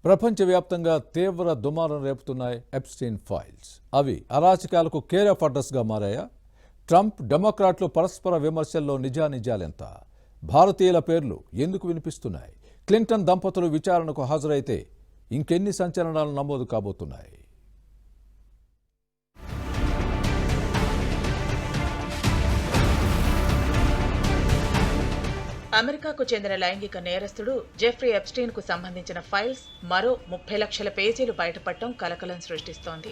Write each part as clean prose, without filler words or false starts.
ప్రపంచవ్యాప్తంగా తీవ్ర దుమారం రేపుతున్నాయి ఎప్స్టీన్ ఫైల్స్. అవి అరాచకాలకు కేర్ ఆఫ్ అడ్రస్గా మారాయా? ట్రంప్ డెమోక్రాట్లు పరస్పర విమర్శల్లో నిజానిజాలెంత? భారతీయుల పేర్లు ఎందుకు వినిపిస్తున్నాయి? క్లింటన్ దంపతులు విచారణకు హాజరైతే ఇంకెన్ని సంచలనాలు నమోదు కాబోతున్నాయి? అమెరికాకు చెందిన లైంగిక నేరస్తుడు జెఫ్రీ ఎప్స్టీన్ కు సంబంధించిన ఫైల్స్ మరో 30 లక్షల పేజీలు బయటపడటం కలకలం సృష్టిస్తోంది.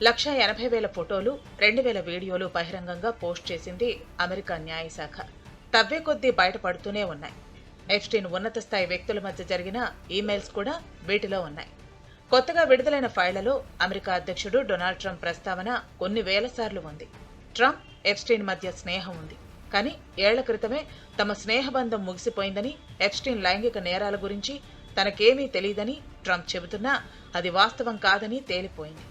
1,80,000 ఫోటోలు, 2,000 వీడియోలు బహిరంగంగా పోస్ట్ చేసింది అమెరికా న్యాయశాఖ. తవ్వే కొద్దీ బయటపడుతూనే ఉన్నాయి. ఎప్స్టీన్ ఉన్నత స్థాయి వ్యక్తుల మధ్య జరిగిన ఈమెయిల్స్ కూడా వీటిలో ఉన్నాయి. కొత్తగా విడుదలైన ఫైళ్లలో అమెరికా అధ్యక్షుడు డొనాల్డ్ ట్రంప్ ప్రస్తావన కొన్ని వేల సార్లు ఉంది. ట్రంప్, ఎప్స్టీన్ మధ్య స్నేహం ఉంది. కానీ ఏళ్ల క్రితమే తమ స్నేహబంధం ముగిసిపోయిందని, ఎప్స్టీన్ లైంగిక నేరాల గురించి తనకేమీ తెలియదని ట్రంప్ చెబుతున్నా అది వాస్తవం కాదని తేలిపోయింది.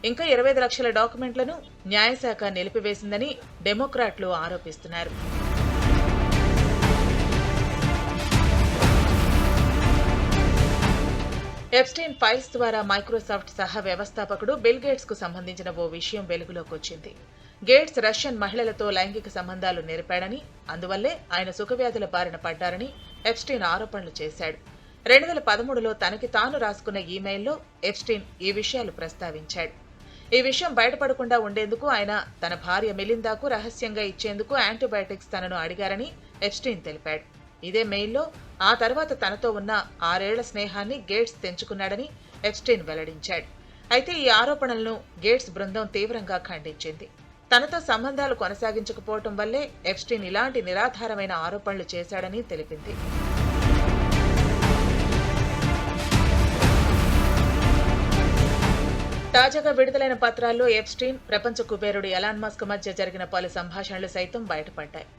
ఇంకా 25 లక్షల డాక్యుమెంట్లను న్యాయశాఖ నిలిపివేసిందని డెమోక్రాట్లు ఆరోపిస్తున్నారు. ఎప్స్టీన్ ఫైల్స్ ద్వారా మైక్రోసాఫ్ట్ సహ వ్యవస్థాపకుడు బిల్ గేట్స్ కు సంబంధించిన ఓ విషయం వెలుగులోకి వచ్చింది. గేట్స్ రష్యన్ మహిళలతో లైంగిక సంబంధాలు నెరిపాడని, అందువల్లే ఆయన సుఖవ్యాధుల బారిన పడ్డారని ఎప్స్టీన్ ఆరోపణలు చేశాడు. 2013లో తనకి తాను రాసుకున్న ఈమెయిల్లో ఎప్స్టీన్ ఈ విషయాలు ప్రస్తావించాడు. ఈ విషయం బయటపడకుండా ఉండేందుకు ఆయన తన భార్య మెలిందాకు రహస్యంగా ఇచ్చేందుకు యాంటీబయాటిక్స్ తనను అడిగారని ఎప్స్టీన్ తెలిపాడు. ఇదే మెయిల్లో ఆ తర్వాత తనతో ఉన్న 6 ఏళ్ల స్నేహాన్ని గేట్స్ తెంచుకున్నాడని ఎప్స్టీన్ వెల్లడించాడు. అయితే ఈ ఆరోపణలను గేట్స్ బృందం తీవ్రంగా ఖండించింది. తనతో సంబంధాలు కొనసాగించకపోవటం వల్లే ఎప్స్టీన్ ఇలాంటి నిరాధారమైన ఆరోపణలు చేశాడని తెలిపింది. తాజాగా విడుదలైన పత్రాల్లో ఎప్స్టీన్, ప్రపంచ కుబేరుడు ఎలాన్ మస్క్ మధ్య జరిగిన పలు సంభాషణలు సైతం బయటపడ్డాయి.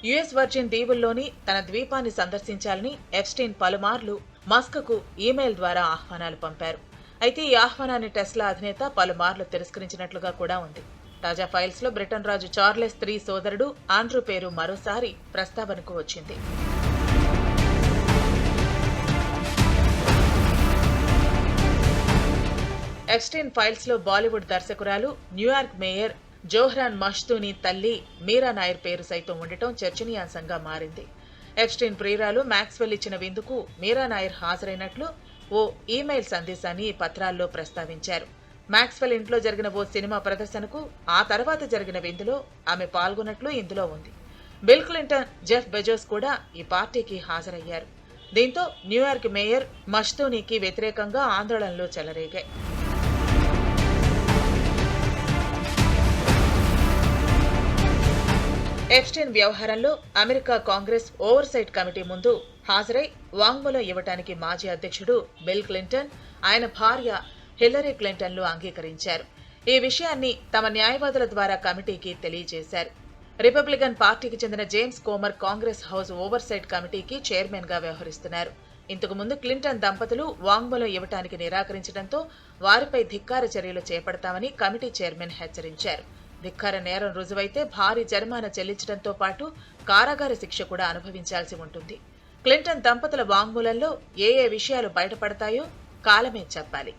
యుఎస్ వర్జిన్ దీవుల్లోని తన ద్వీపాన్ని సందర్శించాలని ఎప్స్టీన్ పలుమార్లు మస్క్కు ఈమెయిల్ ద్వారా ఆహ్వానాలు పంపారు. అయితే ఈ ఆహ్వానాన్ని టెస్లా అధినేత పలుమార్లు తిరస్కరించినట్లుగా కూడా ఉంది. తాజా ఫైల్స్ లో బ్రిటన్ రాజు చార్లెస్ III సోదరుడు ఆండ్రూ పేరు మరోసారి ప్రస్తావనకు వచ్చింది. ఎప్స్టీన్ ఫైల్స్ లో బాలీవుడ్ దర్శకురాలు, న్యూయార్క్ మేయర్ జోహ్రాన్ మష్తూని తల్లి మీరా నాయర్ పేరు సైతం ఉండటం చర్చనీయాంశంగా మారింది. ఎప్స్టీన్ ప్రియురాలు మ్యాక్స్వెల్ ఇచ్చిన విందుకు మీరా నాయర్ హాజరైనట్లు ఓ ఈమెయిల్ సందేశాన్ని ఈ పత్రాల్లో ప్రస్తావించారు. మ్యాక్స్వెల్ ఇంట్లో జరిగిన ఓ సినిమా ప్రదర్శనకు ఆ తర్వాత జరిగిన విందులో ఆమె పాల్గొన్నట్లు ఇందులో ఉంది. బిల్ క్లింటన్, జెఫ్ బెజోస్ కూడా ఈ పార్టీకి హాజరయ్యారు. దీంతో న్యూయార్క్ మేయర్ మష్తూనీకి వ్యతిరేకంగా ఆందోళనలు చెలరేగాయి. ఎప్స్టీన్ వ్యవహారంలో అమెరికా కాంగ్రెస్ ఓవర్సైట్ కమిటీ ముందు హాజరై వాంగ్మూలం ఇవ్వటానికి మాజీ అధ్యక్షుడు బిల్ క్లింటన్, ఆయన భార్య హిల్లరీ క్లింటన్లు అంగీకరించారు. ఈ విషయాన్ని తమ న్యాయవాదుల ద్వారా కమిటీకి తెలియజేశారు. రిపబ్లికన్ పార్టీకి చెందిన జేమ్స్ కోమర్ కాంగ్రెస్ హౌస్ ఓవర్సైట్ కమిటీకి చైర్మన్ గా వ్యవహరిస్తున్నారు. ఇంతకు ముందు క్లింటన్ దంపతులు వాంగ్మూలం ఇవ్వటానికి నిరాకరించడంతో వారిపై ధిక్కార చర్యలు చేపడతామని కమిటీ చైర్మన్ హెచ్చరించారు. ధిక్కార నేరం రుజువైతే భారీ జరిమానా చెల్లించడంతో పాటు కారాగార శిక్ష కూడా అనుభవించాల్సి ఉంటుంది. క్లింటన్ దంపతుల వాంగ్మూలంలో ఏ విషయాలు బయటపడతాయో కాలమే చెప్పాలి.